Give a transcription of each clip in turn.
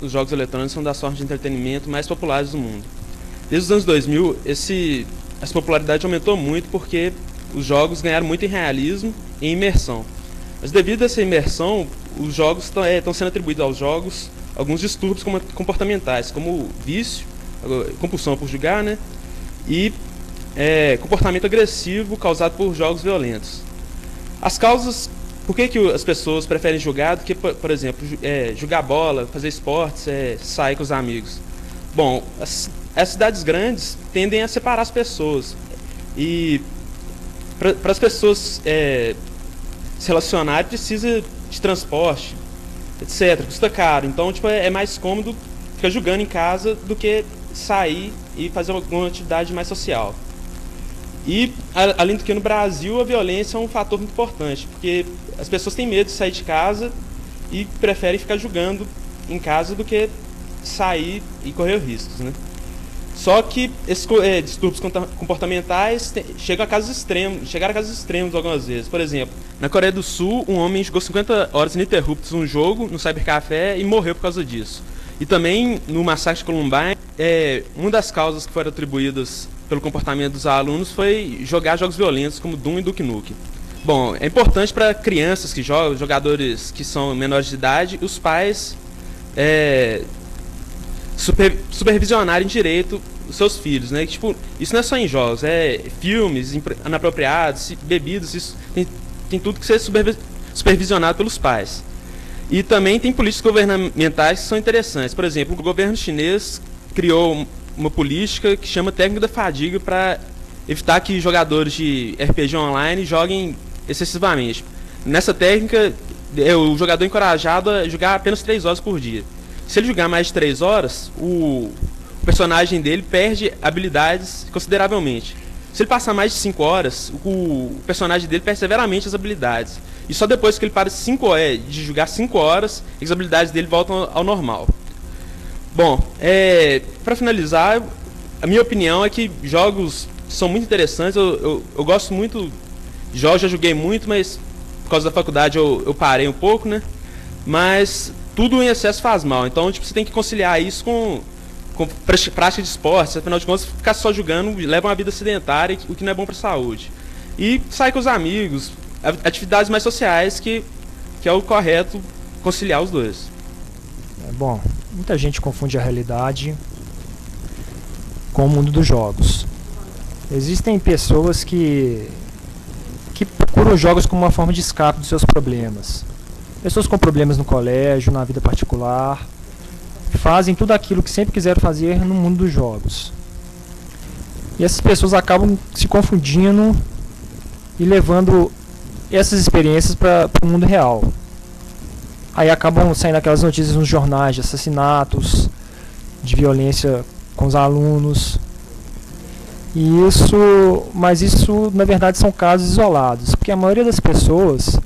Os jogos eletrônicos são das formas de entretenimento mais populares do mundo. Desde os anos 2000, essa popularidade aumentou muito porque os jogos ganharam muito em realismo e em imersão. Mas devido a essa imersão, os jogos estão sendo atribuídos aos jogos alguns distúrbios comportamentais, como vício, compulsão por jogar, né? E comportamento agressivo causado por jogos violentos. As causas, por que as pessoas preferem jogar do que, por exemplo, jogar bola, fazer esportes, sair com os amigos? Bom, as cidades grandes tendem a separar as pessoas. E para as pessoas se relacionarem, precisa de transporte, etc. Custa caro. Então, é mais cômodo ficar jogando em casa do que sair e fazer alguma atividade mais social. E, além do que, no Brasil, a violência é um fator muito importante, porque as pessoas têm medo de sair de casa e preferem ficar jogando em casa do que sair e correr riscos, né? Só que esses distúrbios comportamentais chegaram a casos extremos algumas vezes. Por exemplo, na Coreia do Sul, um homem jogou 50 horas ininterruptas um jogo no cybercafé e morreu por causa disso. E também, no massacre de Columbine, uma das causas que foram atribuídas pelo comportamento dos alunos foi jogar jogos violentos como Doom e Duke Nukem. Bom, é importante para crianças que jogam, jogadores que são menores de idade, os pais supervisionarem direito os seus filhos, né? Tipo, isso não é só em jogos, filmes inapropriados, bebidas, isso tem tudo que ser supervisionado pelos pais. E também tem políticas governamentais que são interessantes. Por exemplo, o governo chinês criou uma política que chama técnica da fadiga para evitar que jogadores de RPG online joguem excessivamente. Nessa técnica, o jogador é encorajado a jogar apenas 3 horas por dia. Se ele jogar mais de 3 horas, o personagem dele perde habilidades consideravelmente. Se ele passar mais de 5 horas, o personagem dele perde severamente as habilidades. E só depois que ele para de jogar 5 horas, as habilidades dele voltam ao normal. Bom, para finalizar, a minha opinião é que jogos são muito interessantes. Eu gosto muito de jogos, já joguei muito, mas por causa da faculdade eu parei um pouco, né? Mas tudo em excesso faz mal. Então, você tem que conciliar isso com prática de esportes. Afinal de contas, ficar só jogando leva uma vida sedentária, o que não é bom para a saúde. E sair com os amigos, atividades mais sociais, que é o correto conciliar os dois. Bom, muita gente confunde a realidade com o mundo dos jogos. Existem pessoas que procuram jogos como uma forma de escape dos seus problemas. Pessoas com problemas no colégio, na vida particular, fazem tudo aquilo que sempre quiseram fazer no mundo dos jogos. E essas pessoas acabam se confundindo e levando essas experiências para o mundo real. Aí acabam saindo aquelas notícias nos jornais de assassinatos, de violência com os alunos. Mas isso na verdade são casos isolados, porque a maioria das pessoas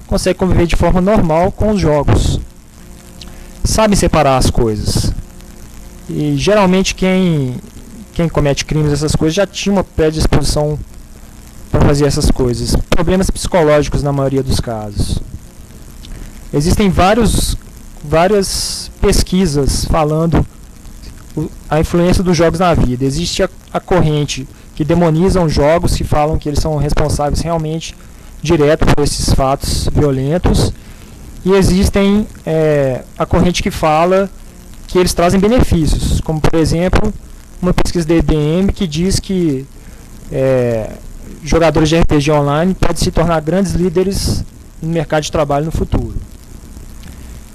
consegue conviver de forma normal com os jogos. Sabem separar as coisas. E geralmente quem comete crimes, essas coisas, já tinha uma predisposição para fazer essas coisas. Problemas psicológicos na maioria dos casos. Existem várias pesquisas falando a influência dos jogos na vida. Existe a corrente que demoniza os jogos, que falam que eles são responsáveis realmente direto por esses fatos violentos. E existem a corrente que fala que eles trazem benefícios, como por exemplo uma pesquisa da IBM que diz que jogadores de RPG online podem se tornar grandes líderes no mercado de trabalho no futuro.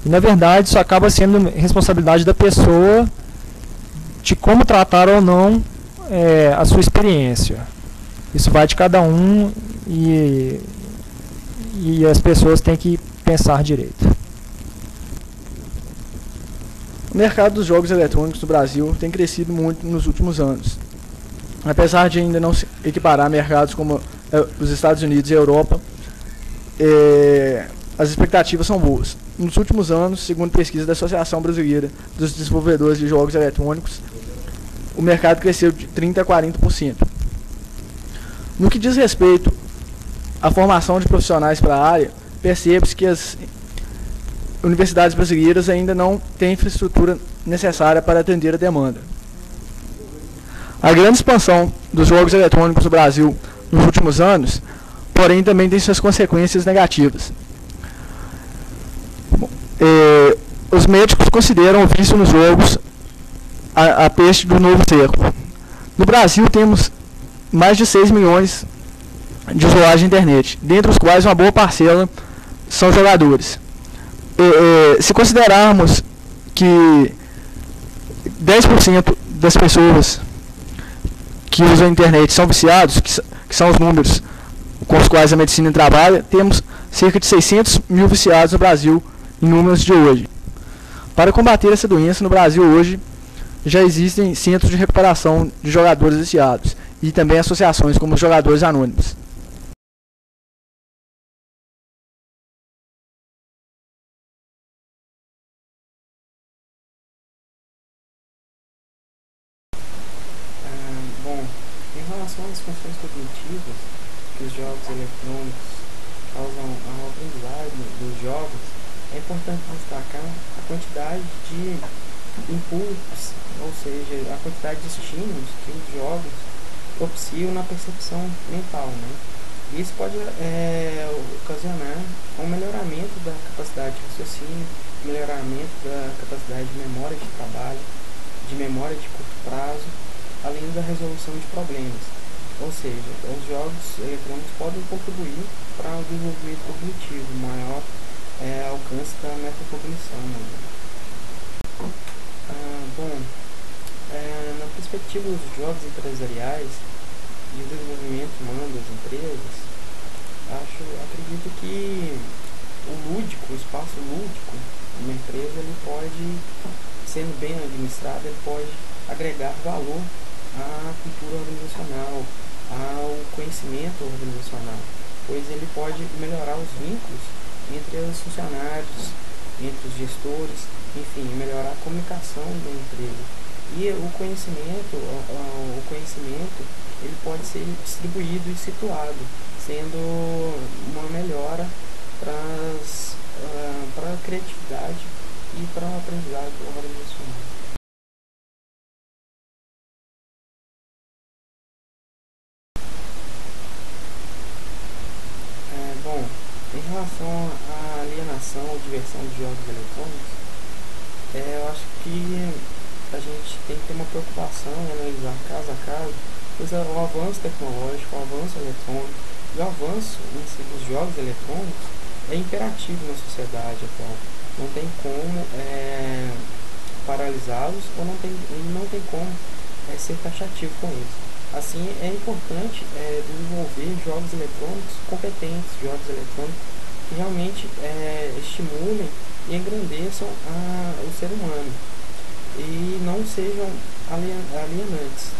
E na verdade isso acaba sendo responsabilidade da pessoa de como tratar ou não a sua experiência. Isso vai de cada um e as pessoas têm que pensar direito. O mercado dos jogos eletrônicos no Brasil tem crescido muito nos últimos anos. Apesar de ainda não se equiparar a mercados como os Estados Unidos e a Europa, as expectativas são boas. Nos últimos anos, segundo pesquisa da Associação Brasileira dos Desenvolvedores de Jogos Eletrônicos, o mercado cresceu de 30% a 40%. No que diz respeito à formação de profissionais para a área, percebe-se que universidades brasileiras ainda não têm a infraestrutura necessária para atender a demanda. A grande expansão dos jogos eletrônicos no Brasil nos últimos anos, porém, também tem suas consequências negativas. Os médicos consideram o vício nos jogos a peste do novo século. No Brasil, temos mais de 6 milhões de usuários de internet, dentre os quais uma boa parcela são jogadores. Se considerarmos que 10% das pessoas que usam a internet são viciados, que são os números com os quais a medicina trabalha, temos cerca de 600 mil viciados no Brasil, em números de hoje. Para combater essa doença, no Brasil hoje já existem centros de recuperação de jogadores viciados e também associações como os Jogadores Anônimos. Bom, em relação às funções cognitivas que os jogos eletrônicos causam ao aprendizagem dos jogos, é importante destacar a quantidade de impulsos, ou seja, a quantidade de estímulos que os jogos propiciam na percepção mental, né? Isso pode ocasionar um melhoramento da capacidade de raciocínio, melhoramento da capacidade de memória de trabalho, de memória de curto prazo, além da resolução de problemas. Ou seja, os jogos eletrônicos podem contribuir para o desenvolvimento cognitivo, maior alcance da metacognição. Na perspectiva dos jogos empresariais e o desenvolvimento humano das empresas, acredito que o espaço lúdico de uma empresa, ele pode, sendo bem administrado, ele pode agregar valor à cultura organizacional, ao conhecimento organizacional, pois ele pode melhorar os vínculos entre os funcionários, entre os gestores, enfim, melhorar a comunicação da empresa. E o conhecimento ele pode ser distribuído e situado, sendo uma melhora para a criatividade e para o aprendizado organizacional. Em relação à alienação ou diversão de jogos eletrônicos, eu acho que a gente tem que ter uma preocupação em analisar caso a caso, pois o avanço tecnológico, o avanço eletrônico e o avanço em si dos jogos eletrônicos é imperativo na sociedade atual. Não tem como paralisá-los ou não tem como ser taxativo com isso. Assim, é importante desenvolver jogos eletrônicos competentes, jogos eletrônicos que realmente estimulem e engrandeçam o ser humano e não sejam alienantes.